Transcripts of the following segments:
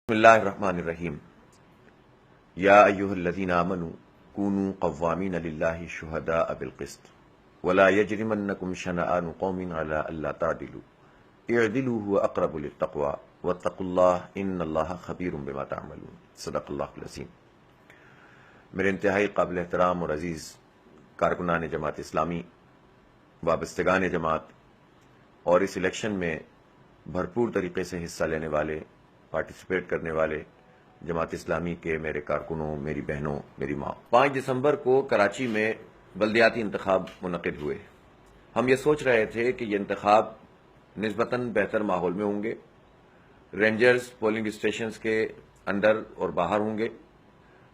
بسم اللہ الرحمن الرحیم یا ایہا الذین آمنوا کونوا قوامین للہ شہداء بالقسط ولا یجرمنکم شنآن قوم علی الا تعدلوا اعدلوا هو اقرب للتقوی واتقوا اللہ ان اللہ خبیر بما تعملون۔ صدق اللہ العظیم۔ میرے انتہائی قابل احترام اور عزیز کارکنان جماعت اسلامی، وابستگان جماعت اور اس الیکشن میں بھرپور طریقے سے حصہ لینے والے، پارٹیسپیٹ کرنے والے جماعت اسلامی کے میرے کارکنوں، میری بہنوں، میری ماں، 5 دسمبر کو کراچی میں بلدیاتی انتخاب منعقد ہوئے۔ ہم یہ سوچ رہے تھے کہ یہ انتخاب نسبتاً بہتر ماحول میں ہوں گے، رینجرز پولنگ اسٹیشنز کے اندر اور باہر ہوں گے۔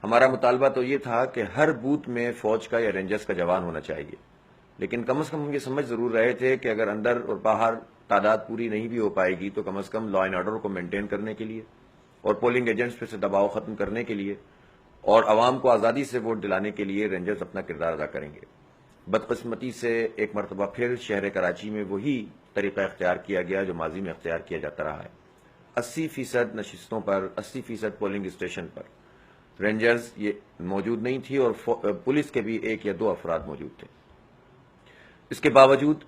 ہمارا مطالبہ تو یہ تھا کہ ہر بوتھ میں فوج کا یا رینجرز کا جوان ہونا چاہیے، لیکن کم از کم ہم یہ سمجھ ضرور رہے تھے کہ اگر اندر اور باہر تعداد پوری نہیں بھی ہو پائے گی تو کم از کم لا اینڈ آرڈر کو مینٹین کرنے کے لیے اور پولنگ ایجنٹس پہ سے دباؤ ختم کرنے کے لیے اور عوام کو آزادی سے ووٹ دلانے کے لیے رینجرز اپنا کردار ادا کریں گے۔ بدقسمتی سے ایک مرتبہ پھر شہر کراچی میں وہی طریقہ اختیار کیا گیا جو ماضی میں اختیار کیا جاتا رہا ہے۔ 80% نشستوں پر، 80% پولنگ اسٹیشن پر رینجرز یہ موجود نہیں تھی اور پولیس کے بھی 1 یا 2 افراد موجود تھے۔ اس کے باوجود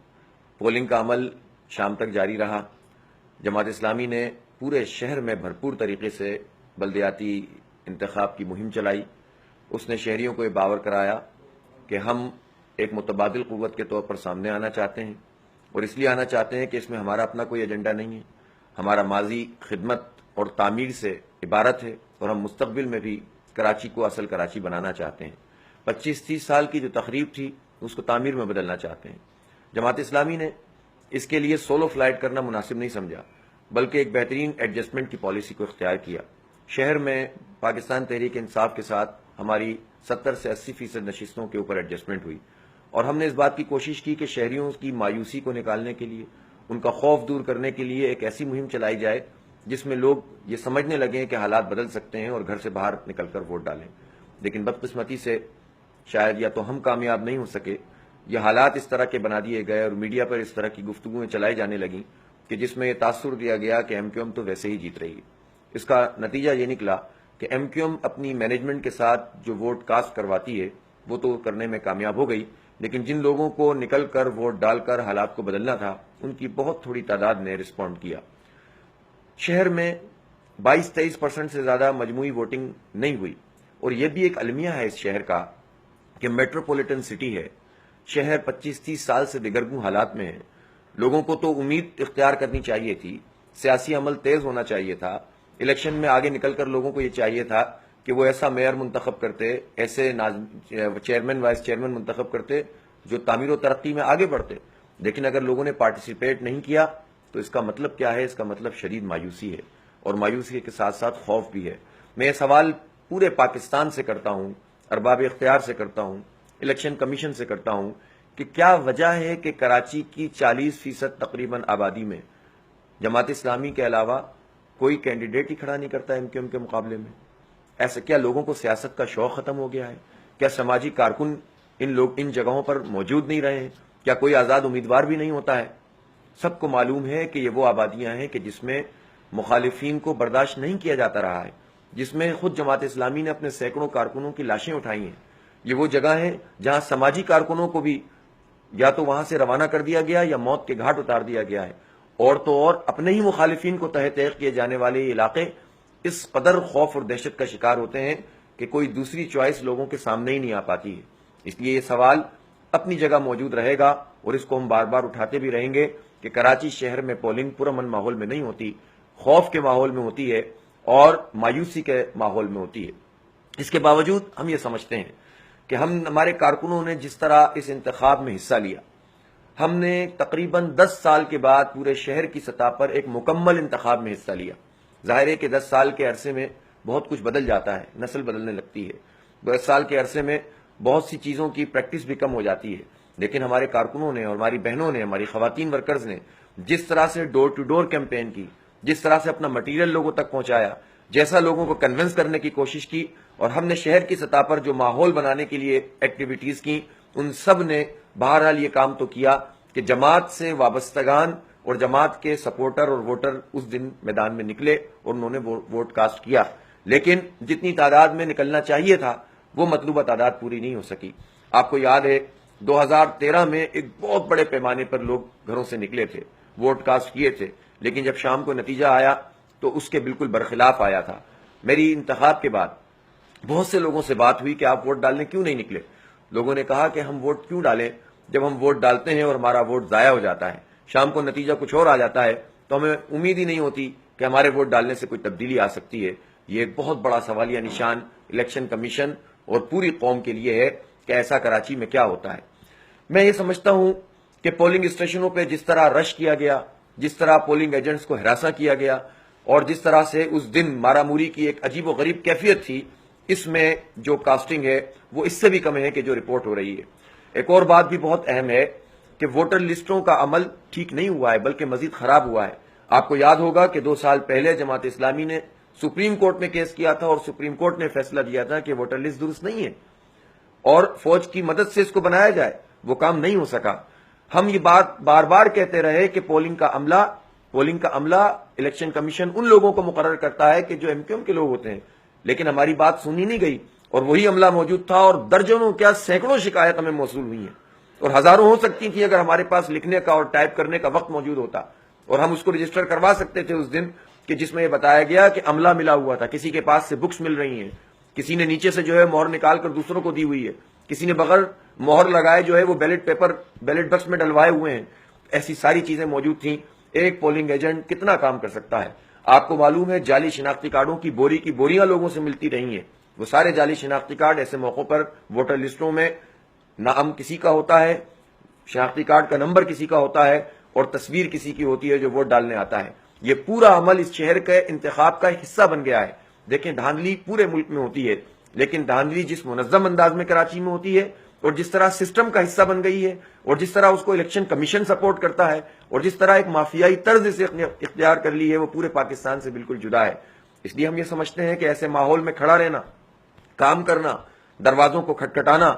پولنگ کا عمل شام تک جاری رہا۔ جماعت اسلامی نے پورے شہر میں بھرپور طریقے سے بلدیاتی انتخاب کی مہم چلائی۔ اس نے شہریوں کو یہ باور کرایا کہ ہم ایک متبادل قوت کے طور پر سامنے آنا چاہتے ہیں، اور اس لیے آنا چاہتے ہیں کہ اس میں ہمارا اپنا کوئی ایجنڈا نہیں ہے۔ ہمارا ماضی خدمت اور تعمیر سے عبارت ہے اور ہم مستقبل میں بھی کراچی کو اصل کراچی بنانا چاہتے ہیں۔ 25-30 سال کی جو تخریب تھی اس کو تعمیر میں بدلنا چاہتے ہیں۔ جماعت اسلامی نے اس کے لیے سولو فلائٹ کرنا مناسب نہیں سمجھا، بلکہ ایک بہترین ایڈجسٹمنٹ کی پالیسی کو اختیار کیا۔ شہر میں پاکستان تحریک انصاف کے ساتھ ہماری 70 سے 80% نشستوں کے اوپر ایڈجسٹمنٹ ہوئی، اور ہم نے اس بات کی کوشش کی کہ شہریوں کی مایوسی کو نکالنے کے لیے، ان کا خوف دور کرنے کے لیے ایک ایسی مہم چلائی جائے جس میں لوگ یہ سمجھنے لگیں کہ حالات بدل سکتے ہیں اور گھر سے باہر نکل کر ووٹ ڈالیں۔ لیکن بدقسمتی سے شاید یا تو ہم کامیاب نہیں ہو سکے، یہ حالات اس طرح کے بنا دیے گئے اور میڈیا پر اس طرح کی گفتگویں چلائی جانے لگیں کہ جس میں یہ تاثر دیا گیا کہ ایم کیو ایم تو ویسے ہی جیت رہی ہے۔ اس کا نتیجہ یہ نکلا کہ ایم کیو ایم اپنی مینجمنٹ کے ساتھ جو ووٹ کاسٹ کرواتی ہے وہ تو کرنے میں کامیاب ہو گئی، لیکن جن لوگوں کو نکل کر ووٹ ڈال کر حالات کو بدلنا تھا ان کی بہت تھوڑی تعداد نے رسپونڈ کیا۔ شہر میں 22-23% سے زیادہ مجموعی ووٹنگ نہیں ہوئی، اور یہ بھی ایک المیہ ہے اس شہر کا کہ میٹروپولیٹن سٹی ہے، شہر 25-30 سال سے دگرگوں حالات میں ہے۔ لوگوں کو تو امید اختیار کرنی چاہیے تھی، سیاسی عمل تیز ہونا چاہیے تھا، الیکشن میں آگے نکل کر لوگوں کو یہ چاہیے تھا کہ وہ ایسا میئر منتخب کرتے، ایسے چیئرمین وائس چیئرمین منتخب کرتے جو تعمیر و ترقی میں آگے بڑھتے۔ لیکن اگر لوگوں نے پارٹیسپیٹ نہیں کیا تو اس کا مطلب کیا ہے؟ اس کا مطلب شدید مایوسی ہے، اور مایوسی کے ساتھ ساتھ خوف بھی ہے۔ میں یہ سوال پورے پاکستان سے کرتا ہوں، ارباب اختیار سے کرتا ہوں، الیکشن کمیشن سے کرتا ہوں کہ کیا وجہ ہے کہ کراچی کی 40% تقریباً آبادی میں جماعت اسلامی کے علاوہ کوئی کینڈیڈیٹ ہی کھڑا نہیں کرتا ایم کیو ایم کے مقابلے میں؟ ایسا کیا لوگوں کو سیاست کا شوق ختم ہو گیا ہے؟ کیا سماجی کارکن ان جگہوں پر موجود نہیں رہے ہیں؟ کیا کوئی آزاد امیدوار بھی نہیں ہوتا ہے؟ سب کو معلوم ہے کہ یہ وہ آبادیاں ہیں کہ جس میں مخالفین کو برداشت نہیں کیا جاتا رہا ہے، جس میں خود جماعت اسلامی نے اپنے سینکڑوں کارکنوں کی لاشیں اٹھائی ہیں۔ یہ وہ جگہ ہے جہاں سماجی کارکنوں کو بھی یا تو وہاں سے روانہ کر دیا گیا یا موت کے گھاٹ اتار دیا گیا ہے، اور تو اور اپنے ہی مخالفین کو تحت تحق کیے جانے والے یہ علاقے اس قدر خوف اور دہشت کا شکار ہوتے ہیں کہ کوئی دوسری چوائس لوگوں کے سامنے ہی نہیں آ پاتی ہے۔ اس لیے یہ سوال اپنی جگہ موجود رہے گا، اور اس کو ہم بار بار اٹھاتے بھی رہیں گے کہ کراچی شہر میں پولنگ پرامن ماحول میں نہیں ہوتی، خوف کے ماحول میں ہوتی ہے اور مایوسی کے ماحول میں ہوتی ہے۔ اس کے باوجود ہم یہ سمجھتے ہیں کہ ہمارے کارکنوں نے جس طرح اس انتخاب میں حصہ لیا، ہم نے تقریباً 10 سال کے بعد پورے شہر کی سطح پر ایک مکمل انتخاب میں حصہ لیا۔ ظاہر ہے کہ 10 سال کے عرصے میں بہت کچھ بدل جاتا ہے، نسل بدلنے لگتی ہے، 10 سال کے عرصے میں بہت سی چیزوں کی پریکٹس بھی کم ہو جاتی ہے، لیکن ہمارے کارکنوں نے اور ہماری بہنوں نے، ہماری خواتین ورکرز نے جس طرح سے ڈور ٹو ڈور کیمپین کی، جس طرح سے اپنا مٹیریل لوگوں تک پہنچایا، جیسا لوگوں کو کنونس کرنے کی کوشش کی، اور ہم نے شہر کی سطح پر جو ماحول بنانے کے لیے ایکٹیویٹیز کی، ان سب نے بہرحال یہ کام تو کیا کہ جماعت سے وابستگان اور جماعت کے سپورٹر اور ووٹر اس دن میدان میں نکلے اور انہوں نے ووٹ کاسٹ کیا، لیکن جتنی تعداد میں نکلنا چاہیے تھا وہ مطلوبہ تعداد پوری نہیں ہو سکی۔ آپ کو یاد ہے 2013 میں ایک بہت بڑے پیمانے پر لوگ گھروں سے نکلے تھے، ووٹ کاسٹ کیے تھے، لیکن جب شام کو نتیجہ آیا تو اس کے بالکل برخلاف آیا تھا۔ میری انتخاب کے بعد بہت سے لوگوں سے بات ہوئی کہ آپ ووٹ ڈالنے کیوں نہیں نکلے؟ لوگوں نے کہا کہ ہم ووٹ کیوں ڈالیں جب ہم ووٹ ڈالتے ہیں اور ہمارا ووٹ ضائع ہو جاتا ہے، شام کو نتیجہ کچھ اور آ جاتا ہے تو ہمیں امید ہی نہیں ہوتی کہ ہمارے ووٹ ڈالنے سے کوئی تبدیلی آ سکتی ہے۔ یہ ایک بہت بڑا سوالیہ نشان الیکشن کمیشن اور پوری قوم کے لیے ہے کہ ایسا کراچی میں کیا ہوتا ہے۔ میں یہ سمجھتا ہوں کہ پولنگ اسٹیشنوں پہ جس طرح رش کیا گیا، جس طرح پولنگ ایجنٹس کو ہراساں کیا گیا اور جس طرح سے اس دن مارا موری کی ایک عجیب و غریب کیفیت تھی، اس میں جو کاسٹنگ ہے وہ اس سے بھی کم ہے کہ جو رپورٹ ہو رہی ہے۔ ایک اور بات بھی بہت اہم ہے کہ ووٹر لسٹوں کا عمل ٹھیک نہیں ہوا ہے بلکہ مزید خراب ہوا ہے۔ آپ کو یاد ہوگا کہ 2 سال پہلے جماعت اسلامی نے سپریم کورٹ میں کیس کیا تھا اور سپریم کورٹ نے فیصلہ دیا تھا کہ ووٹر لسٹ درست نہیں ہے اور فوج کی مدد سے اس کو بنایا جائے، وہ کام نہیں ہو سکا۔ ہم یہ بات بار بار کہتے رہے کہ پولنگ کا عملہ الیکشن کمیشن ان لوگوں کو مقرر کرتا ہے کہ جو MQM کے لوگ ہوتے ہیں، لیکن ہماری بات سنی نہیں گئی اور وہی عملہ موجود تھا اور درجنوں کیا سینکڑوں شکایت ہمیں موصول ہوئی ہیں اور ہزاروں ہو سکتی تھیں اگر ہمارے پاس لکھنے کا اور ٹائپ کرنے کا وقت موجود ہوتا، اور ہم اس کو رجسٹر کروا سکتے تھے اس دن کہ جس میں یہ بتایا گیا کہ عملہ ملا ہوا تھا، کسی کے پاس سے بکس مل رہی ہیں، کسی نے نیچے سے جو ہے مہر نکال کر دوسروں کو دی ہوئی ہے، کسی نے بغیر مہر لگائے جو ہے وہ بیلٹ بکس میں ڈلوائے ہوئے ہیں۔ ایسی ساری چیزیں موجود تھیں۔ ایک پولنگ ایجنٹ کتنا کام کر سکتا ہے؟ آپ کو معلوم ہے جعلی شناختی کارڈوں کی بوریاں لوگوں سے ملتی رہی ہیں۔ وہ سارے جعلی شناختی کارڈ ایسے موقعوں پر ووٹر لسٹوں میں نام کسی کا ہوتا ہے، شناختی کارڈ کا نمبر کسی کا ہوتا ہے اور تصویر کسی کی ہوتی ہے جو ووٹ ڈالنے آتا ہے۔ یہ پورا عمل اس شہر کے انتخاب کا ایک حصہ بن گیا ہے۔ دیکھیں دھاندلی پورے ملک میں ہوتی ہے، لیکن دھاندلی جس منظم انداز میں کراچی میں ہوتی ہے اور جس طرح سسٹم کا حصہ بن گئی ہے اور جس طرح اس کو الیکشن کمیشن سپورٹ کرتا ہے اور جس طرح ایک مافیائی طرز سے اختیار کر لی ہے، وہ پورے پاکستان سے بالکل جدا ہے۔ اس لیے ہم یہ سمجھتے ہیں کہ ایسے ماحول میں کھڑا رہنا، کام کرنا، دروازوں کو کھٹکھٹانا،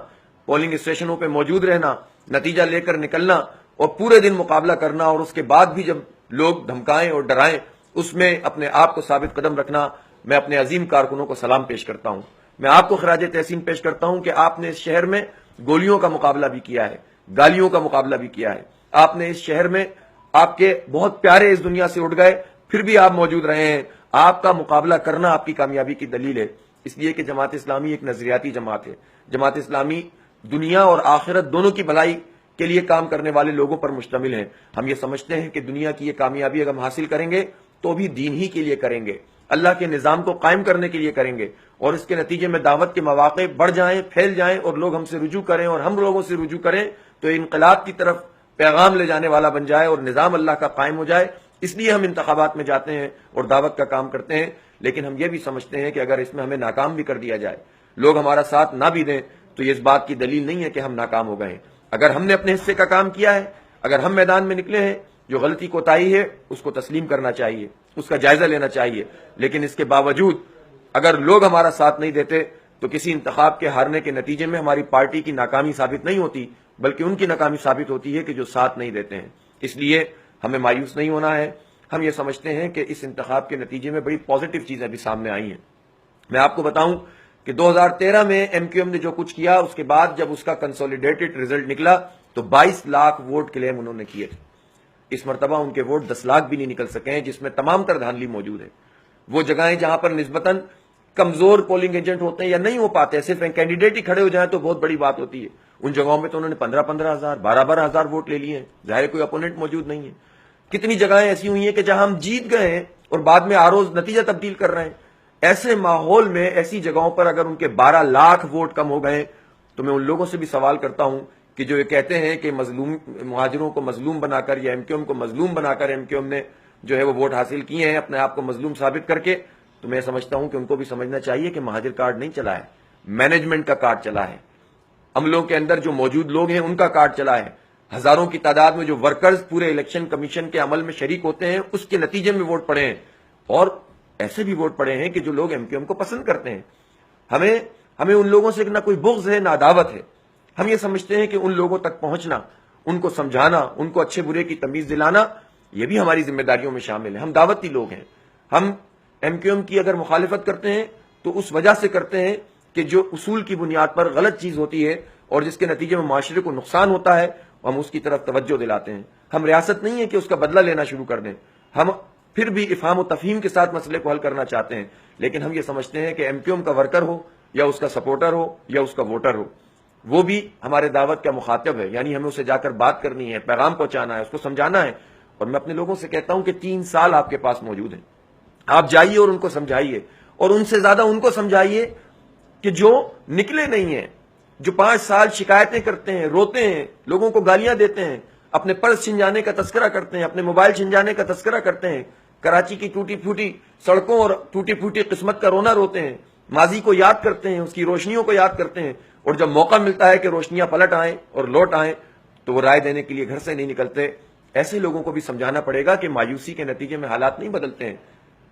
پولنگ اسٹیشنوں پہ موجود رہنا، نتیجہ لے کر نکلنا اور پورے دن مقابلہ کرنا اور اس کے بعد بھی جب لوگ دھمکائیں اور ڈرائیں اس میں اپنے آپ کو ثابت قدم رکھنا، میں اپنے عظیم کارکنوں کو سلام پیش کرتا ہوں۔ میں آپ کو خراج تحسین پیش کرتا ہوں کہ آپ نے اس شہر میں گولیوں کا مقابلہ بھی کیا ہے، گالیوں کا مقابلہ بھی کیا ہے۔ آپ نے اس شہر میں آپ کے بہت پیارے اس دنیا سے اٹھ گئے، پھر بھی آپ موجود رہے ہیں۔ آپ کا مقابلہ کرنا آپ کی کامیابی کی دلیل ہے، اس لیے کہ جماعت اسلامی ایک نظریاتی جماعت ہے۔ جماعت اسلامی دنیا اور آخرت دونوں کی بھلائی کے لیے کام کرنے والے لوگوں پر مشتمل ہے۔ ہم یہ سمجھتے ہیں کہ دنیا کی یہ کامیابی اگر ہم حاصل کریں گے تو بھی دین ہی کے لیے کریں گے، اللہ کے نظام کو قائم کرنے کے لیے کریں گے، اور اس کے نتیجے میں دعوت کے مواقع بڑھ جائیں، پھیل جائیں اور لوگ ہم سے رجوع کریں اور ہم لوگوں سے رجوع کریں تو انقلاب کی طرف پیغام لے جانے والا بن جائے اور نظام اللہ کا قائم ہو جائے۔ اس لیے ہم انتخابات میں جاتے ہیں اور دعوت کا کام کرتے ہیں، لیکن ہم یہ بھی سمجھتے ہیں کہ اگر اس میں ہمیں ناکام بھی کر دیا جائے، لوگ ہمارا ساتھ نہ بھی دیں، تو یہ اس بات کی دلیل نہیں ہے کہ ہم ناکام ہو گئے ہیں۔ اگر ہم نے اپنے حصے کا کام کیا ہے، اگر ہم میدان میں نکلے ہیں، جو غلطی کوتاہی ہے اس کو تسلیم کرنا چاہیے، اس کا جائزہ لینا چاہیے، لیکن اس کے باوجود اگر لوگ ہمارا ساتھ نہیں دیتے تو کسی انتخاب کے ہارنے کے نتیجے میں ہماری پارٹی کی ناکامی ثابت نہیں ہوتی بلکہ ان کی ناکامی ثابت ہوتی ہے کہ جو ساتھ نہیں دیتے ہیں۔ اس لیے ہمیں مایوس نہیں ہونا ہے۔ ہم یہ سمجھتے ہیں کہ اس انتخاب کے نتیجے میں بڑی پازیٹیو چیزیں بھی سامنے آئی ہیں۔ میں آپ کو بتاؤں کہ 2013 میں MQM نے جو کچھ کیا، اس کے بعد جب اس کا کنسولیڈیٹڈ رزلٹ نکلا تو 22 لاکھ ووٹ کلیم انہوں نے کیے تھے۔ اس مرتبہ ان کے ووٹ 10 لاکھ بھی نہیں نکل سکے ہیں، جس میں تمام تر دھاندلی موجود ہے۔ وہ جگہیں جہاں پر نسبتاً کمزور پولنگ ایجنٹ ہوتے ہیں یا نہیں ہو پاتے، صرف کینڈیڈیٹ ہی کھڑے ہو جائیں تو بہت بڑی بات ہوتی ہے، ان جگہوں میں تو انہوں نے 15 ہزار 12 ہزار ووٹ لے لیے ہیں، ظاہر کوئی اپوننٹ موجود نہیں ہے۔ کتنی جگہیں ایسی ہوئی ہیں کہ جہاں ہم جیت گئے ہیں اور بعد میں روز نتیجہ تبدیل کر رہے ہیں۔ ایسے ماحول میں ایسی جگہوں پر اگر ان کے 12 لاکھ ووٹ کم ہو گئے تو میں ان لوگوں سے بھی سوال کرتا ہوں کہ جو یہ کہتے ہیں کہ مظلوم مہاجروں کو مظلوم بنا کر یا MQM کو مظلوم بنا کر MQM نے جو ہے وہ ووٹ حاصل کیے ہیں اپنے آپ کو مظلوم ثابت کر کے، تو میں سمجھتا ہوں کہ ان کو بھی سمجھنا چاہیے کہ مہاجر کارڈ نہیں چلا ہے، مینجمنٹ کا کارڈ چلا ہے، عملوں کے اندر جو موجود لوگ ہیں ان کا کارڈ چلا ہے، ہزاروں کی تعداد میں جو ورکرز پورے الیکشن کمیشن کے عمل میں شریک ہوتے ہیں اس کے نتیجے میں ووٹ پڑے ہیں، اور ایسے بھی ووٹ پڑے ہیں کہ جو لوگ MQM کو پسند کرتے ہیں۔ ہمیں ان لوگوں سے نہ کوئی بغض ہے نہ عداوت ہے۔ ہم یہ سمجھتے ہیں کہ ان لوگوں تک پہنچنا، ان کو سمجھانا، ان کو اچھے برے کی تمیز دلانا، یہ بھی ہماری ذمہ داریوں میں شامل ہے. ہم دعوتی لوگ ہیں. ہم ایم کیو ایم کی اگر مخالفت کرتے ہیں تو اس وجہ سے کرتے ہیں کہ جو اصول کی بنیاد پر غلط چیز ہوتی ہے اور جس کے نتیجے میں معاشرے کو نقصان ہوتا ہے ہم اس کی طرف توجہ دلاتے ہیں. ہم ریاست نہیں ہے کہ اس کا بدلہ لینا شروع کر دیں. ہم پھر بھی افہام و تفہیم کے ساتھ مسئلے کو حل کرنا چاہتے ہیں, لیکن ہم یہ سمجھتے ہیں کہ ایم کیو ایم کا ورکر ہو یا اس کا سپورٹر ہو یا اس کا ووٹر ہو, وہ بھی ہمارے دعوت کا مخاطب ہے. یعنی ہمیں اسے جا کر بات کرنی ہے, پیغام پہنچانا ہے, اس کو سمجھانا ہے. اور میں اپنے لوگوں سے کہتا ہوں کہ 3 سال آپ کے پاس موجود ہیں. آپ جائیے اور ان کو سمجھائیے, اور ان سے زیادہ ان کو سمجھائیے کہ جو نکلے نہیں ہیں, جو 5 سال شکایتیں کرتے ہیں, روتے ہیں, لوگوں کو گالیاں دیتے ہیں, اپنے پرس چھن جانے کا تذکرہ کرتے ہیں, اپنے موبائل چھن جانے کا تذکرہ کرتے ہیں, کراچی کی ٹوٹی پھوٹی سڑکوں اور ٹوٹی پھوٹی قسمت کا رونا روتے ہیں, ماضی کو یاد کرتے ہیں, اس کی روشنیوں کو یاد کرتے ہیں, اور جب موقع ملتا ہے کہ روشنیاں پلٹ آئیں اور لوٹ آئیں تو وہ رائے دینے کے لیے گھر سے نہیں نکلتے. ایسے لوگوں کو بھی سمجھانا پڑے گا کہ مایوسی کے نتیجے میں حالات نہیں بدلتے ہیں.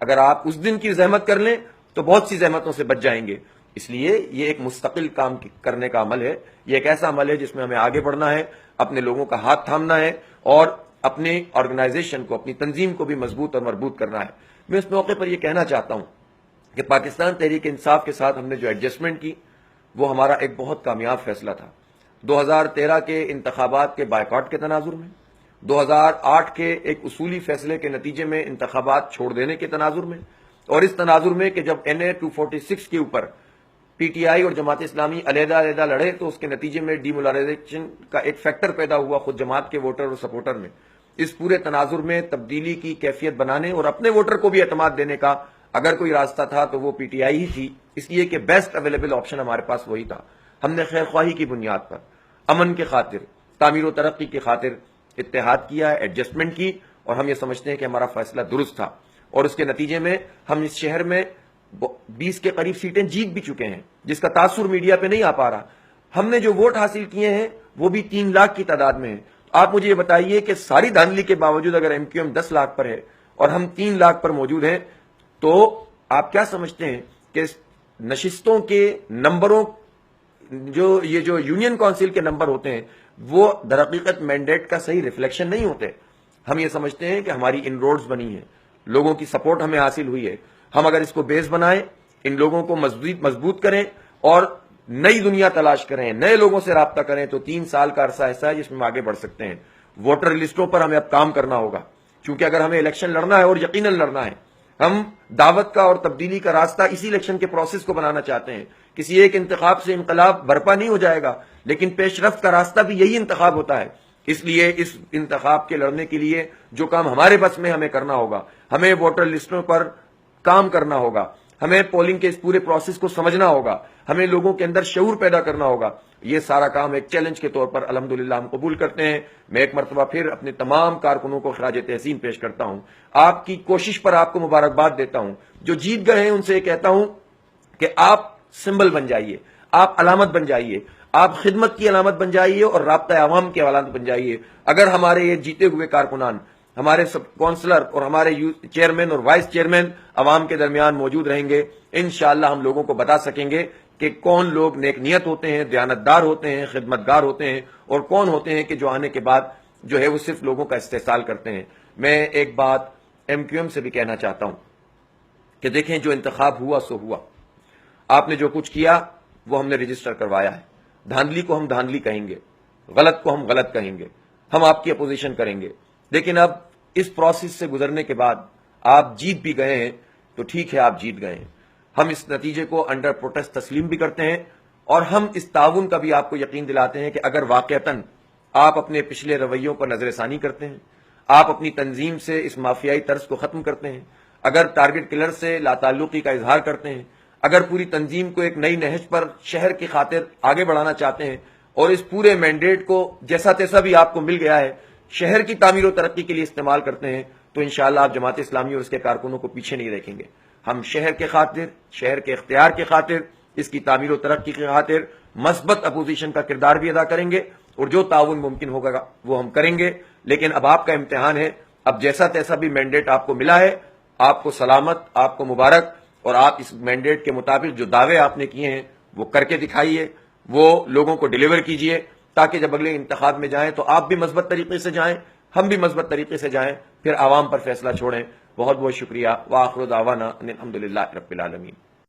اگر آپ اس دن کی زحمت کر لیں تو بہت سی زحمتوں سے بچ جائیں گے. اس لیے یہ ایک مستقل کام کرنے کا عمل ہے. یہ ایک ایسا عمل ہے جس میں ہمیں آگے بڑھنا ہے, اپنے لوگوں کا ہاتھ تھامنا ہے اور اپنے آرگنائزیشن کو, اپنی تنظیم کو بھی مضبوط اور مربوط کرنا ہے. میں اس موقع پر یہ کہنا چاہتا ہوں کہ پاکستان تحریک انصاف کے ساتھ ہم نے جو ایڈجسٹمنٹ کی وہ ہمارا ایک بہت کامیاب فیصلہ تھا. 2013 کے انتخابات کے بائیکاٹ کے تناظر میں, 2008 کے ایک اصولی فیصلے کے نتیجے میں انتخابات چھوڑ دینے کے تناظر میں, اور اس تناظر میں کہ جب NA 246 کے اوپر پی ٹی آئی اور جماعت اسلامی علیحدہ علیحدہ لڑے تو اس کے نتیجے میں ڈی مولرائزیشن کا ایک فیکٹر پیدا ہوا خود جماعت کے ووٹر اور سپورٹر میں. اس پورے تناظر میں تبدیلی کی کیفیت بنانے اور اپنے ووٹر کو بھی اعتماد دینے کا اگر کوئی راستہ تھا تو وہ پی ٹی آئی ہی تھی, اس لیے کہ بیسٹ اویلیبل آپشن ہمارے پاس وہی تھا. ہم نے خیر خواہی کی بنیاد پر, امن کے خاطر, تعمیر و ترقی کی خاطر اتحاد کیا, ایڈجسٹمنٹ کی, اور ہم یہ سمجھتے ہیں کہ ہمارا فیصلہ درست تھا. اور اس کے نتیجے میں ہم اس شہر میں 20 کے قریب سیٹیں جیت بھی چکے ہیں, جس کا تاثر میڈیا پہ نہیں آ پا رہا. ہم نے جو ووٹ حاصل کیے ہیں وہ بھی 3 لاکھ کی تعداد میں ہیں. آپ مجھے یہ بتائیے کہ ساری دھاندلی کے باوجود اگر ایم کیو ایم 10 لاکھ پر ہے اور ہم 3 لاکھ پر موجود ہیں تو آپ کیا سمجھتے ہیں کہ نشستوں کے نمبروں, جو یونین کونسل کے نمبر ہوتے ہیں وہ درحقیقت مینڈیٹ کا صحیح ریفلیکشن نہیں ہوتے. ہم یہ سمجھتے ہیں کہ ہماری ان روڈز بنی ہیں, لوگوں کی سپورٹ ہمیں حاصل ہوئی ہے. ہم اگر اس کو بیس بنائیں, ان لوگوں کو مضبوط کریں اور نئی دنیا تلاش کریں, نئے لوگوں سے رابطہ کریں تو 3 سال کا عرصہ ایسا ہے جس میں ہم آگے بڑھ سکتے ہیں. ووٹر لسٹوں پر ہمیں اب کام کرنا ہوگا, چونکہ اگر ہمیں الیکشن لڑنا ہے اور یقیناً لڑنا ہے, ہم دعوت کا اور تبدیلی کا راستہ اسی الیکشن کے پروسیس کو بنانا چاہتے ہیں. کسی ایک انتخاب سے انقلاب برپا نہیں ہو جائے گا, لیکن پیش رفت کا راستہ بھی یہی انتخاب ہوتا ہے. اس لیے اس انتخاب کے لڑنے کے لیے جو کام ہمارے بس میں ہمیں کرنا ہوگا, ہمیں ووٹر لسٹوں پر کام کرنا ہوگا, ہمیں پولنگ کے اس پورے پروسیس کو سمجھنا ہوگا, ہمیں لوگوں کے اندر شعور پیدا کرنا ہوگا. یہ سارا کام ایک چیلنج کے طور پر الحمدللہ ہم قبول کرتے ہیں. میں ایک مرتبہ پھر اپنے تمام کارکنوں کو خراج تحسین پیش کرتا ہوں. آپ کی کوشش پر آپ کو مبارکباد دیتا ہوں. جو جیت گئے ہیں ان سے یہ کہتا ہوں کہ آپ سمبل بن جائیے, آپ علامت بن جائیے, آپ خدمت کی علامت بن جائیے اور رابطہ عوام کی علامت بن جائیے. اگر ہمارے یہ جیتے ہوئے کارکنان, ہمارے سب کونسلر اور ہمارے چیئرمین اور وائس چیئرمین عوام کے درمیان موجود رہیں گے, انشاءاللہ ہم لوگوں کو بتا سکیں گے کہ کون لوگ نیک نیت ہوتے ہیں, دیانتدار ہوتے ہیں, خدمتگار ہوتے ہیں, اور کون ہوتے ہیں کہ جو آنے کے بعد جو ہے وہ صرف لوگوں کا استحصال کرتے ہیں. میں ایک بات ایم کیو ایم سے بھی کہنا چاہتا ہوں کہ دیکھیں, جو انتخاب ہوا سو ہوا. آپ نے جو کچھ کیا وہ ہم نے رجسٹر کروایا ہے. دھاندلی کو ہم دھاندلی کہیں گے, غلط کو ہم غلط کہیں گے, ہم آپ کی اپوزیشن کریں گے. لیکن اب اس پروسیس سے گزرنے کے بعد آپ جیت بھی گئے ہیں تو ٹھیک ہے, آپ جیت گئے ہیں. ہم اس نتیجے کو انڈر پروٹیسٹ تسلیم بھی کرتے ہیں, اور ہم اس تعاون کا بھی آپ کو یقین دلاتے ہیں کہ اگر واقعتاً آپ اپنے پچھلے رویوں کو نظر ثانی کرتے ہیں, آپ اپنی تنظیم سے اس مافیائی طرز کو ختم کرتے ہیں, اگر ٹارگٹ کلر سے لا تعلقی کا اظہار کرتے ہیں, اگر پوری تنظیم کو ایک نئی نہج پر شہر کی خاطر آگے بڑھانا چاہتے ہیں, اور اس پورے مینڈیٹ کو جیسا تیسا بھی آپ کو مل گیا ہے شہر کی تعمیر و ترقی کے لیے استعمال کرتے ہیں, تو انشاءاللہ آپ جماعت اسلامی اور اس کے کارکنوں کو پیچھے نہیں رکھیں گے. ہم شہر کے خاطر, شہر کے اختیار کے خاطر, اس کی تعمیر و ترقی کی خاطر مثبت اپوزیشن کا کردار بھی ادا کریں گے, اور جو تعاون ممکن ہوگا وہ ہم کریں گے. لیکن اب آپ کا امتحان ہے, اب جیسا تیسا بھی مینڈیٹ آپ کو ملا ہے, آپ کو سلامت, آپ کو مبارک, اور آپ اس مینڈیٹ کے مطابق جو دعوے آپ نے کیے ہیں وہ کر کے دکھائیے, وہ لوگوں کو ڈیلیور کیجئے, تاکہ جب اگلے انتخاب میں جائیں تو آپ بھی مثبت طریقے سے جائیں, ہم بھی مثبت طریقے سے جائیں, پھر عوام پر فیصلہ چھوڑیں. بہت بہت شکریہ. وآخر دعوانا ان الحمدللہ رب العالمین.